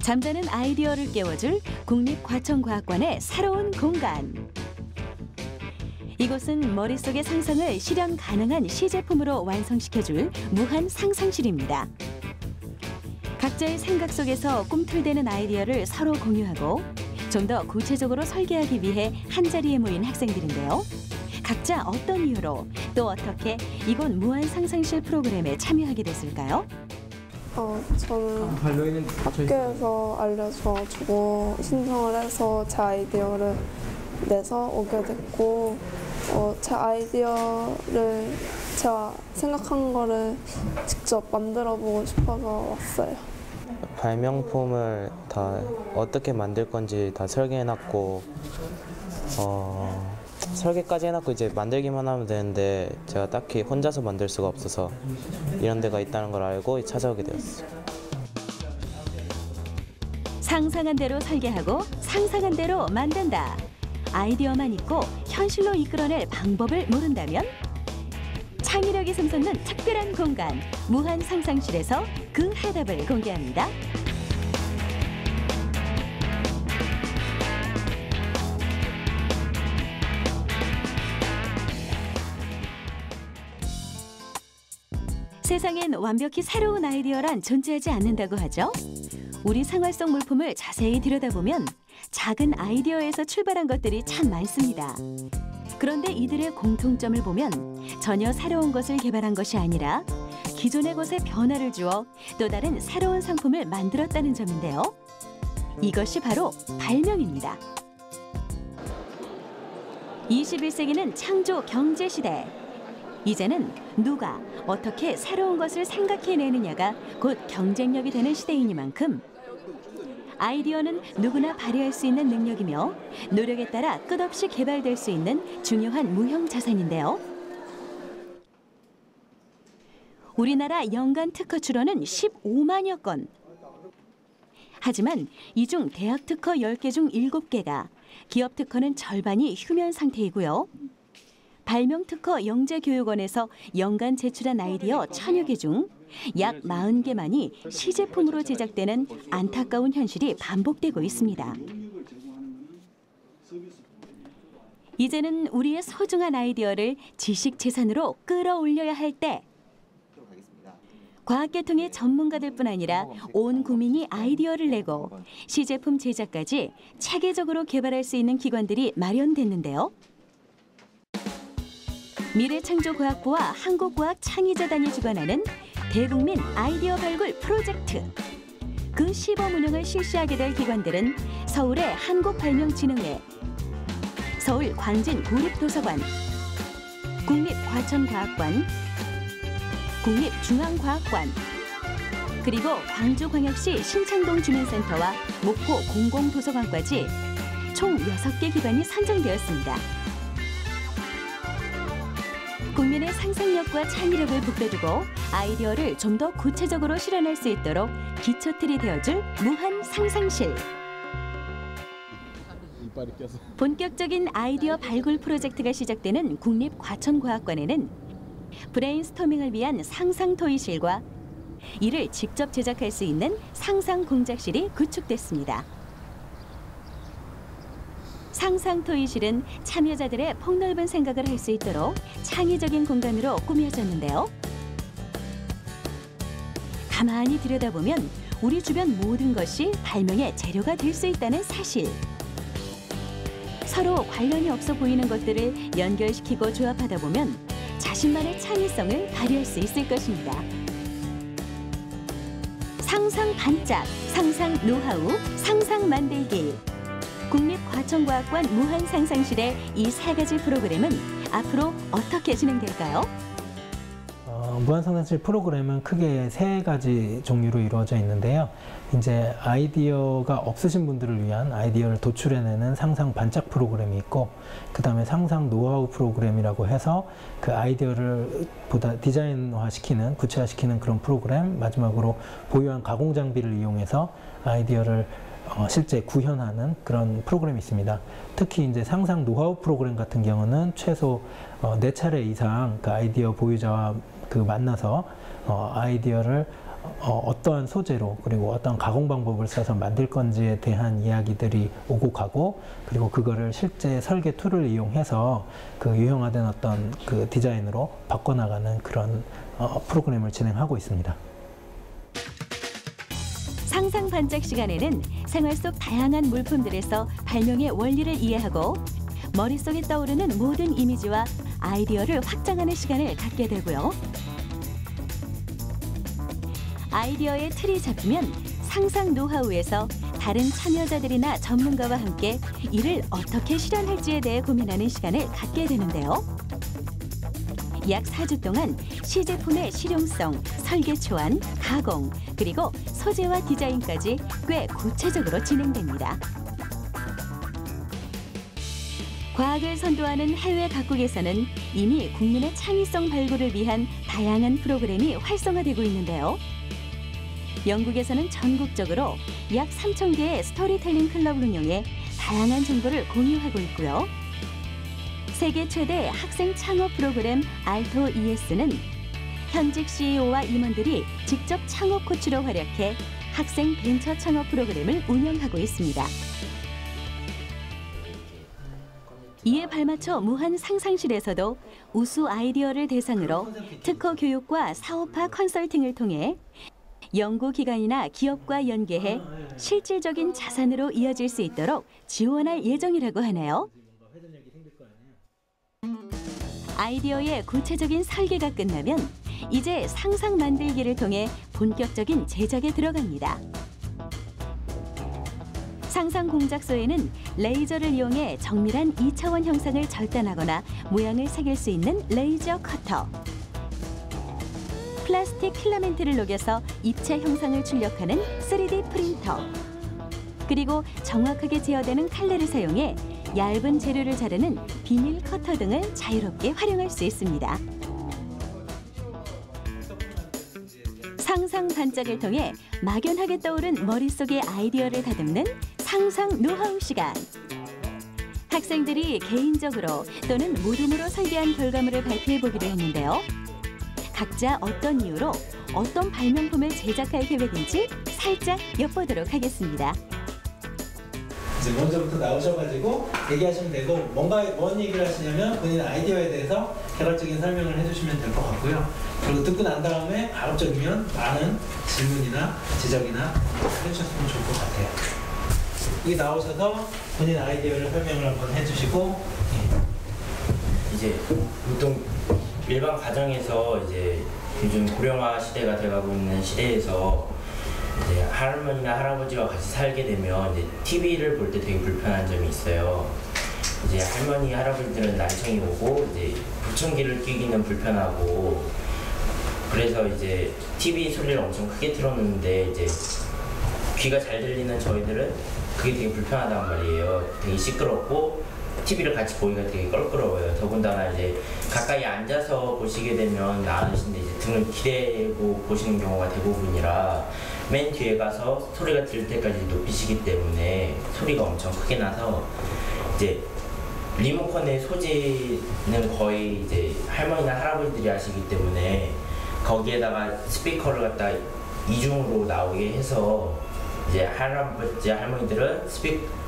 잠자는 아이디어를 깨워줄 국립과천과학관의 새로운 공간. 이곳은 머릿속의 상상을 실현 가능한 시제품으로 완성시켜줄 무한 상상실입니다. 각자의 생각 속에서 꿈틀대는 아이디어를 서로 공유하고 좀 더 구체적으로 설계하기 위해 한자리에 모인 학생들인데요. 각자 어떤 이유로 또 어떻게 이곳 무한 상상실 프로그램에 참여하게 됐을까요? 저는 학교에서 알려줘가지고 신청을 해서 제 아이디어를 내서 오게 됐고, 제 아이디어를 제가 생각한 거를 직접 만들어보고 싶어서 왔어요. 발명품을 다 어떻게 만들 건지 다 설계해놨고, 설계까지 해놨고 이제 만들기만 하면 되는데 제가 딱히 혼자서 만들 수가 없어서 이런 데가 있다는 걸 알고 찾아오게 되었어요. 상상한 대로 설계하고 상상한 대로 만든다. 아이디어만 있고 현실로 이끌어낼 방법을 모른다면? 창의력이 샘솟는 특별한 공간, 무한 상상실에서 그 해답을 공개합니다. 세상엔 완벽히 새로운 아이디어란 존재하지 않는다고 하죠. 우리 생활 속 물품을 자세히 들여다보면 작은 아이디어에서 출발한 것들이 참 많습니다. 그런데 이들의 공통점을 보면 전혀 새로운 것을 개발한 것이 아니라 기존의 것에 변화를 주어 또 다른 새로운 상품을 만들었다는 점인데요. 이것이 바로 발명입니다. 21세기는 창조 경제 시대. 이제는 누가 어떻게 새로운 것을 생각해내느냐가 곧 경쟁력이 되는 시대이니만큼 아이디어는 누구나 발휘할 수 있는 능력이며 노력에 따라 끝없이 개발될 수 있는 중요한 무형 자산인데요. 우리나라 연간 특허 출원은 15만여 건. 하지만 이 중 대학 특허 10개 중 7개가, 기업 특허는 절반이 휴면 상태이고요. 발명특허영재교육원에서 연간 제출한 아이디어 1000여 개 중 약 40개만이 시제품으로 제작되는 안타까운 현실이 반복되고 있습니다. 이제는 우리의 소중한 아이디어를 지식재산으로 끌어올려야 할 때, 과학계통의 전문가들뿐 아니라 온 국민이 아이디어를 내고 시제품 제작까지 체계적으로 개발할 수 있는 기관들이 마련됐는데요. 미래창조과학부와 한국과학창의재단이 주관하는 대국민 아이디어 발굴 프로젝트. 그 시범 운영을 실시하게 될 기관들은 서울의 한국발명진흥회, 서울 광진국립도서관, 국립과천과학관, 국립중앙과학관, 그리고 광주광역시 신창동 주민센터와 목포 공공도서관까지 총 6개 기관이 선정되었습니다. 국민의 상상력과 창의력을 북돋우고 아이디어를 좀 더 구체적으로 실현할 수 있도록 기초틀이 되어줄 무한 상상실. 본격적인 아이디어 발굴 프로젝트가 시작되는 국립과천과학관에는 브레인스토밍을 위한 상상 토의실과 이를 직접 제작할 수 있는 상상 공작실이 구축됐습니다. 상상 토의실은 참여자들의 폭넓은 생각을 할 수 있도록 창의적인 공간으로 꾸며졌는데요. 가만히 들여다보면 우리 주변 모든 것이 발명의 재료가 될 수 있다는 사실. 서로 관련이 없어 보이는 것들을 연결시키고 조합하다 보면 자신만의 창의성을 발휘할 수 있을 것입니다. 상상 반짝, 상상 노하우, 상상 만들기. 국립과천과학관 무한상상실의 이 3가지 프로그램은 앞으로 어떻게 진행될까요? 무한상상실 프로그램은 크게 3가지 종류로 이루어져 있는데요. 이제 아이디어가 없으신 분들을 위한 아이디어를 도출해내는 상상 반짝 프로그램이 있고, 그 다음에 상상 노하우 프로그램이라고 해서 그 아이디어를 보다 디자인화시키는, 구체화시키는 그런 프로그램, 마지막으로 보유한 가공 장비를 이용해서 아이디어를 실제 구현하는 그런 프로그램이 있습니다. 특히 이제 상상 노하우 프로그램 같은 경우는 최소 4차례 이상 그 아이디어 보유자와 만나서 아이디어를 어떠한 소재로 그리고 어떤 가공 방법을 써서 만들 건지에 대한 이야기들이 오고 가고, 그리고 그거를 실제 설계 툴을 이용해서 그 유형화된 어떤 그 디자인으로 바꿔나가는 그런 프로그램을 진행하고 있습니다. 상상 반짝 시간에는 생활 속 다양한 물품들에서 발명의 원리를 이해하고 머릿속에 떠오르는 모든 이미지와 아이디어를 확장하는 시간을 갖게 되고요. 아이디어의 틀이 잡히면 상상 노하우에서 다른 참여자들이나 전문가와 함께 이를 어떻게 실현할지에 대해 고민하는 시간을 갖게 되는데요. 약 4주 동안 시제품의 실용성, 설계 초안, 가공, 그리고 소재와 디자인까지 꽤 구체적으로 진행됩니다. 과학을 선도하는 해외 각국에서는 이미 국민의 창의성 발굴을 위한 다양한 프로그램이 활성화되고 있는데요. 영국에서는 전국적으로 약 3,000개의 스토리텔링 클럽을 운영해 다양한 정보를 공유하고 있고요. 세계 최대 학생 창업 프로그램 알토 ES는 현직 CEO와 임원들이 직접 창업 코치로 활약해 학생 벤처 창업 프로그램을 운영하고 있습니다. 이에 발맞춰 무한 상상실에서도 우수 아이디어를 대상으로 특허 교육과 사업화 컨설팅을 통해 연구기관이나 기업과 연계해 실질적인 자산으로 이어질 수 있도록 지원할 예정이라고 하네요. 아이디어의 구체적인 설계가 끝나면 이제 상상 만들기를 통해 본격적인 제작에 들어갑니다. 상상 공작소에는 레이저를 이용해 정밀한 2차원 형상을 절단하거나 모양을 새길 수 있는 레이저 커터, 플라스틱 필라멘트를 녹여서 입체 형상을 출력하는 3D 프린터, 그리고 정확하게 제어되는 칼날을 사용해 얇은 재료를 자르는 비닐 커터 등을 자유롭게 활용할 수 있습니다. 상상 반짝을 통해 막연하게 떠오른 머릿속의 아이디어를 다듬는 상상 노하우 시간. 학생들이 개인적으로 또는 모둠으로 설계한 결과물을 발표해보기로 했는데요. 각자 어떤 이유로 어떤 발명품을 제작할 계획인지 살짝 엿보도록 하겠습니다. 이제 먼저부터 나오셔가지고 얘기하시면 되고, 뭔 얘기를 하시냐면 본인 아이디어에 대해서 개괄적인 설명을 해주시면 될 것 같고요. 그리고 듣고 난 다음에 가급적이면 많은 질문이나 지적이나 해주셨으면 좋을 것 같아요. 여기 나오셔서 본인 아이디어를 설명을 한번 해주시고, 이제 보통 일반 가정에서 이제 요즘 고령화 시대가 돼가고 있는 시대에서 이제 할머니나 할아버지와 같이 살게 되면 이제 TV를 볼 때 되게 불편한 점이 있어요. 이제 할머니, 할아버지들은 난청이 오고 이제 보청기를 끼기는 불편하고, 그래서 이제 TV 소리를 엄청 크게 틀어놓는데 이제 귀가 잘 들리는 저희들은 그게 되게 불편하단 말이에요. 되게 시끄럽고 TV를 같이 보기가 되게 껄끄러워요. 더군다나 이제 가까이 앉아서 보시게 되면 나으신데 이제 등을 기대고 보시는 경우가 대부분이라 맨 뒤에 가서 소리가 들릴 때까지 높이시기 때문에 소리가 엄청 크게 나서 이제 리모컨의 소지는 거의 이제 할머니나 할아버지들이 하시기 때문에 거기에다가 스피커를 갖다 이중으로 나오게 해서 이제 할아버지, 할머니들은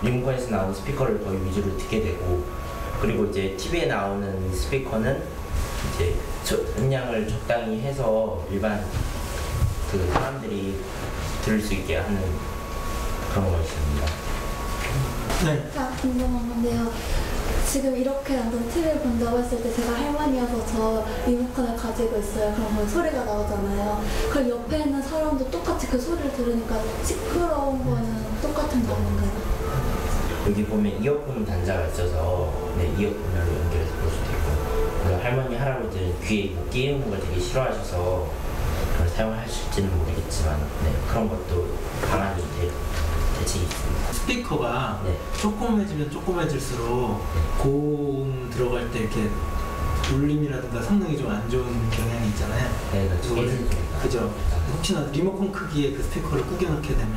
리모컨에서 나오는 스피커를 거의 위주로 듣게 되고, 그리고 이제 TV에 나오는 스피커는 이제 음량을 적당히 해서 일반 그 사람들이 들을 수 있게 하는 그런 것입니다. 네. 궁금한 건데요. 지금 이렇게 완전 TV를 본다고 했을 때 제가 할머니여서 저 리모컨을 가지고 있어요. 그럼 소리가 나오잖아요. 그럼 옆에 있는 사람도 똑같이 그 소리를 들으니까 시끄러운 거는 똑같은 거 아닌가요? 여기 보면 이어폰 단자가 있어서 네, 이어폰으로 연결해서 볼 수도 있고, 그리고 할머니, 할아버지는 귀에 끼는 걸 되게 싫어하셔서 그걸 사용하실지는 모르겠지만 네, 그런 것도 강아지 대책이 있습니다. 스피커가 네. 조그매지면 조그매질수록 고음 들어갈 때 이렇게 울림이라든가 성능이 좀 안 좋은 경향이 있잖아요. 네, 그죠. 혹시나 리모컨 크기의 그 스피커를 구겨놓게 되면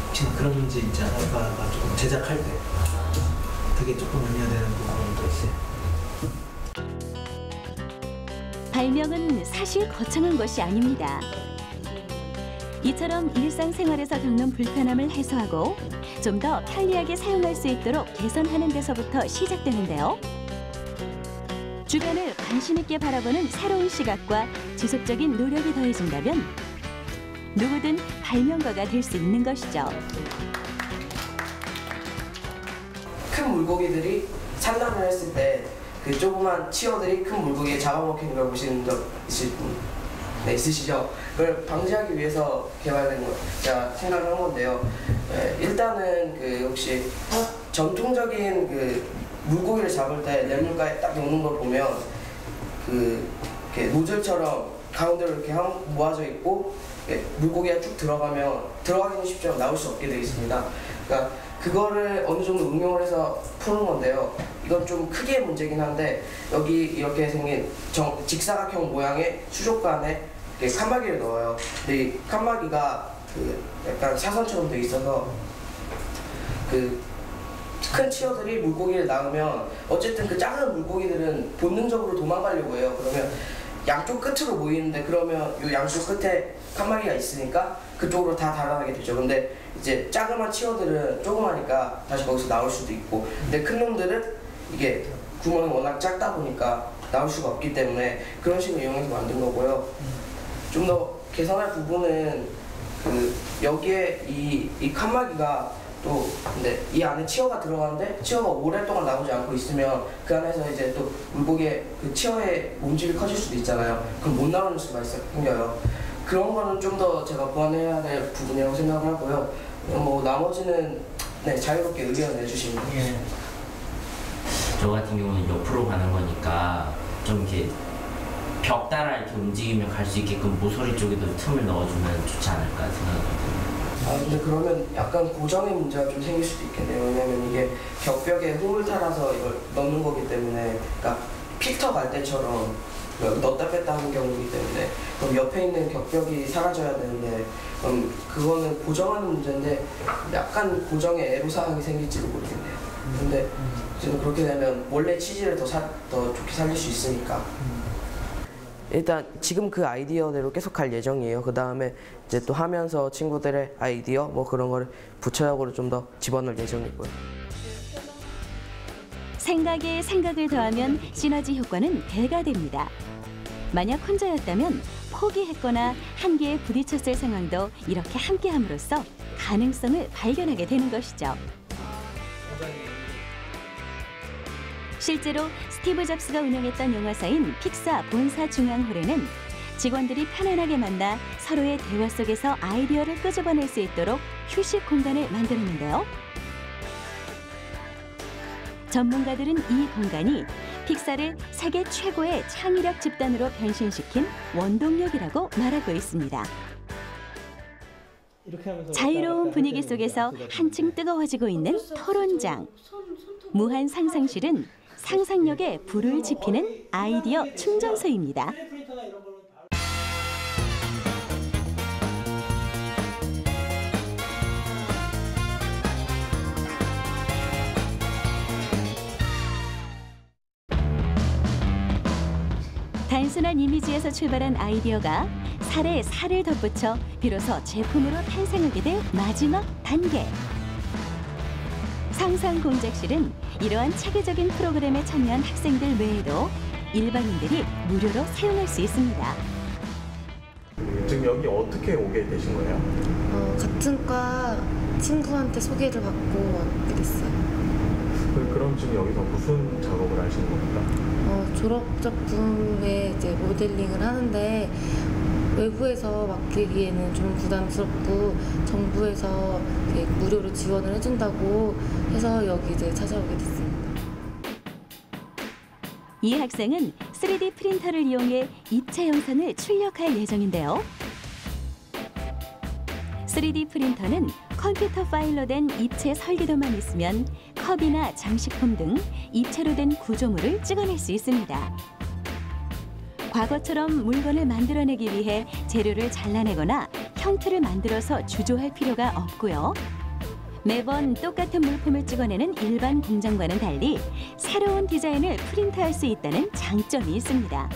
혹시나 그런 문제 있지 않을까 조금 제작할 때 그게 조금 염려되는 부분도 있어요. 발명은 사실 거창한 것이 아닙니다. 이처럼 일상생활에서 겪는 불편함을 해소하고 좀 더 편리하게 사용할 수 있도록 개선하는 데서부터 시작되는데요. 주변을 관심 있게 바라보는 새로운 시각과 지속적인 노력이 더해진다면 누구든 발명가가 될 수 있는 것이죠. 큰 물고기들이 산란을 했을 때 그 조그만 치어들이 큰 물고기에 잡아먹히는 걸 보신 적 있으시죠? 그걸 방지하기 위해서 개발된 거 제가 생각을 한 건데요. 일단은 그 혹시 전통적인 그 물고기를 잡을 때 냇물가에 딱 놓는 걸 보면 그 이렇게 노즐처럼 가운데로 이렇게 모아져 있고 물고기가 쭉 들어가기는 쉽지만 나올 수 없게 되어 있습니다. 그러니까 그거를 어느 정도 응용을 해서 푸는 건데요. 이건 좀 크기의 문제긴 한데 여기 이렇게 생긴 직사각형 모양의 수족관 안에 칸막이를 넣어요. 근데 이 칸막이가 그 약간 사선처럼 돼 있어서 그 큰 치어들이 물고기를 낳으면 어쨌든 그 작은 물고기들은 본능적으로 도망가려고 해요. 그러면 양쪽 끝으로 모이는데 그러면 이 양쪽 끝에 칸막이가 있으니까 그쪽으로 다 달아나게 되죠. 근데 이제 작은 치어들은 조그마니까 다시 거기서 나올 수도 있고, 근데 큰 놈들은 이게 구멍이 워낙 작다 보니까 나올 수가 없기 때문에 그런 식으로 이용해서 만든 거고요. 좀 더 개선할 부분은 그 여기에 이 칸막이가 또 근데 이 안에 치어가 들어가는데 치어가 오랫동안 나오지 않고 있으면 그 안에서 이제 또 물고기의 그 치어의 몸집이 커질 수도 있잖아요. 그럼 못 나오는 수가 생겨요. 그런 거는 좀 더 제가 보완해야 될 부분이라고 생각을 하고요. 뭐 나머지는 자유롭게 의견을 내주시면 돼요. 저 같은 경우는 옆으로 가는 거니까 좀 이렇게 벽 따라 이렇게 움직이면 갈 수 있게끔 모서리 쪽에도 틈을 넣어주면 좋지 않을까 생각합니다. 근데 그러면 약간 고정의 문제가 좀 생길 수도 있겠네요. 왜냐면 이게 격벽에 홈을 탈아서 이걸 넣는 거기 때문에, 그러니까 필터 갈 때처럼 넣었다 뺐다 하는 경우이기 때문에 그럼 옆에 있는 격벽이 사라져야 되는데 그럼 그거는 고정하는 문제인데 약간 고정에 애로사항이 생길지도 모르겠네요. 근데 저는 그렇게 되면 원래 취지를 더 좋게 살릴 수 있으니까. 일단 지금 그 아이디어대로 계속 갈 예정이에요. 그 다음에 이제 또 하면서 친구들의 아이디어 뭐 그런 거를 부차적으로 좀 더 집어넣을 예정이고요. 생각에 생각을 더하면 시너지 효과는 배가 됩니다. 만약 혼자였다면 포기했거나 한계에 부딪혔을 상황도 이렇게 함께함으로써 가능성을 발견하게 되는 것이죠. 실제로 스티브 잡스가 운영했던 영화사인 픽사 본사 중앙홀에는 직원들이 편안하게 만나 서로의 대화 속에서 아이디어를 끄집어낼 수 있도록 휴식 공간을 만들었는데요. 전문가들은 이 공간이 픽사를 세계 최고의 창의력 집단으로 변신시킨 원동력이라고 말하고 있습니다. 자유로운 분위기 속에서 한층 뜨거워지고 있는 토론장. 무한 상상실은 상상력에 불을 지피는 아이디어 충전소입니다. 단순한 이미지에서 출발한 아이디어가 살에 살을 덧붙여 비로소 제품으로 탄생하게 될 마지막 단계. 상상공작실은 이러한 체계적인 프로그램에 참여한 학생들 외에도 일반인들이 무료로 사용할 수 있습니다. 지금 여기 어떻게 오게 되신 거예요? 같은 과 친구한테 소개를 받고 왔게 됐어요. 그럼 지금 여기서 무슨 작업을 하시는 겁니까? 졸업 작품에 이제 모델링을 하는데 외부에서 맡기기에는 좀 부담스럽고 정부에서 무료로 지원을 해준다고 해서 여기 이제 찾아오게 됐습니다. 이 학생은 3D 프린터를 이용해 입체 영상을 출력할 예정인데요. 3D 프린터는 컴퓨터 파일로 된 입체 설계도만 있으면 컵이나 장식품 등 입체로 된 구조물을 찍어낼 수 있습니다. 과거처럼 물건을 만들어내기 위해 재료를 잘라내거나 형틀을 만들어서 주조할 필요가 없고요. 매번 똑같은 물품을 찍어내는 일반 공장과는 달리 새로운 디자인을 프린트할 수 있다는 장점이 있습니다.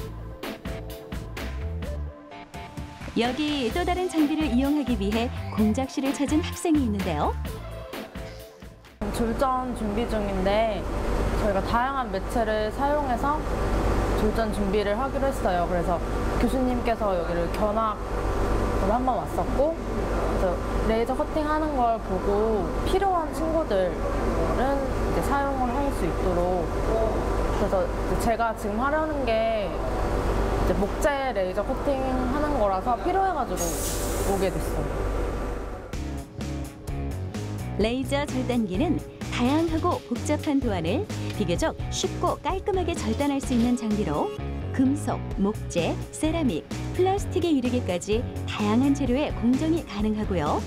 여기 또 다른 장비를 이용하기 위해 공작실을 찾은 학생이 있는데요. 졸전 준비 중인데 저희가 다양한 매체를 사용해서 졸전 준비를 하기로 했어요. 그래서 교수님께서 여기를 견학으로 한번 왔었고, 그래서 레이저 커팅하는 걸 보고 필요한 친구들은 이제 사용을 할 수 있도록, 그래서 제가 지금 하려는 게 이제 목재 레이저 커팅하는 거라서 필요해가지고 오게 됐어요. 레이저 절단기는 다양하고 복잡한 도안을 비교적 쉽고 깔끔하게 절단할 수 있는 장비로 금속, 목재, 세라믹, 플라스틱에 이르기까지 다양한 재료의 공정이 가능하고요.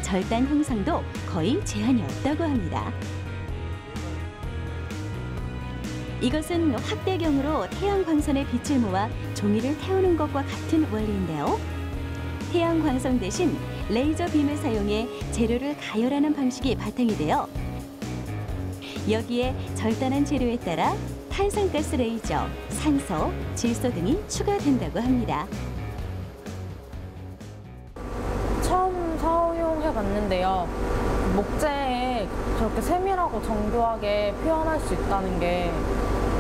절단 형상도 거의 제한이 없다고 합니다. 이것은 확대경으로 태양 광선의 빛을 모아 종이를 태우는 것과 같은 원리인데요. 태양 광선 대신 레이저 빔을 사용해 재료를 가열하는 방식이 바탕이 되어 여기에 절단한 재료에 따라 탄산가스 레이저, 산소, 질소 등이 추가된다고 합니다. 처음 사용해 봤는데요. 목재에 저렇게 세밀하고 정교하게 표현할 수 있다는 게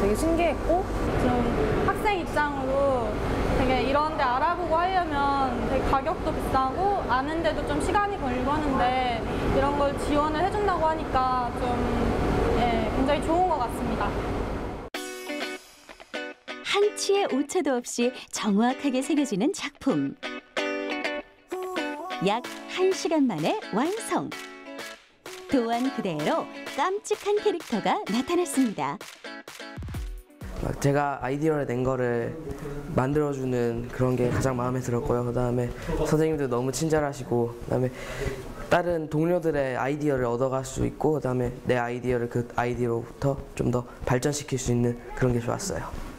되게 신기했고, 좀 학생 입장으로 되게 이런 데 알아보고 하려면 되게 가격도 비싸고 아는데도 좀 시간이 걸리고 하는데 이런 걸 지원을 해준다고 하니까 좀 굉장히 좋은 것 같습니다. 한치의 오차도 없이 정확하게 새겨지는 작품. 약 1시간 만에 완성. 도안 그대로 깜찍한 캐릭터가 나타났습니다. 제가 아이디어를 낸 거를 만들어주는 그런 게 가장 마음에 들었고요. 그다음에 선생님도 너무 친절하시고, 그다음에 다른 동료들의 아이디어를 얻어갈 수 있고, 그다음에 내 아이디어를 그 아이디어로부터 좀 더 발전시킬 수 있는 그런 게 좋았어요.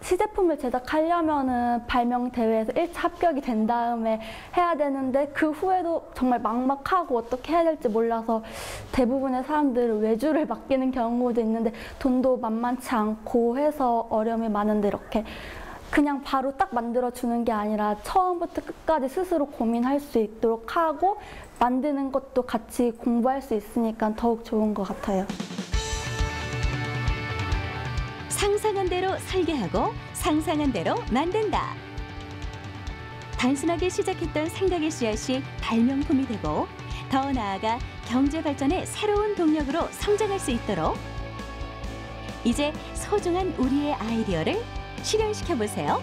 시제품을 제작하려면은 발명 대회에서 1차 합격이 된 다음에 해야 되는데 그 후에도 정말 막막하고 어떻게 해야 될지 몰라서 대부분의 사람들은 외주를 맡기는 경우도 있는데 돈도 만만치 않고 해서 어려움이 많은데 이렇게 그냥 바로 딱 만들어주는 게 아니라 처음부터 끝까지 스스로 고민할 수 있도록 하고 만드는 것도 같이 공부할 수 있으니까 더욱 좋은 것 같아요. 상상한 대로 설계하고 상상한 대로 만든다. 단순하게 시작했던 생각의 씨앗이 발명품이 되고 더 나아가 경제 발전의 새로운 동력으로 성장할 수 있도록 이제 소중한 우리의 아이디어를 실현시켜 보세요.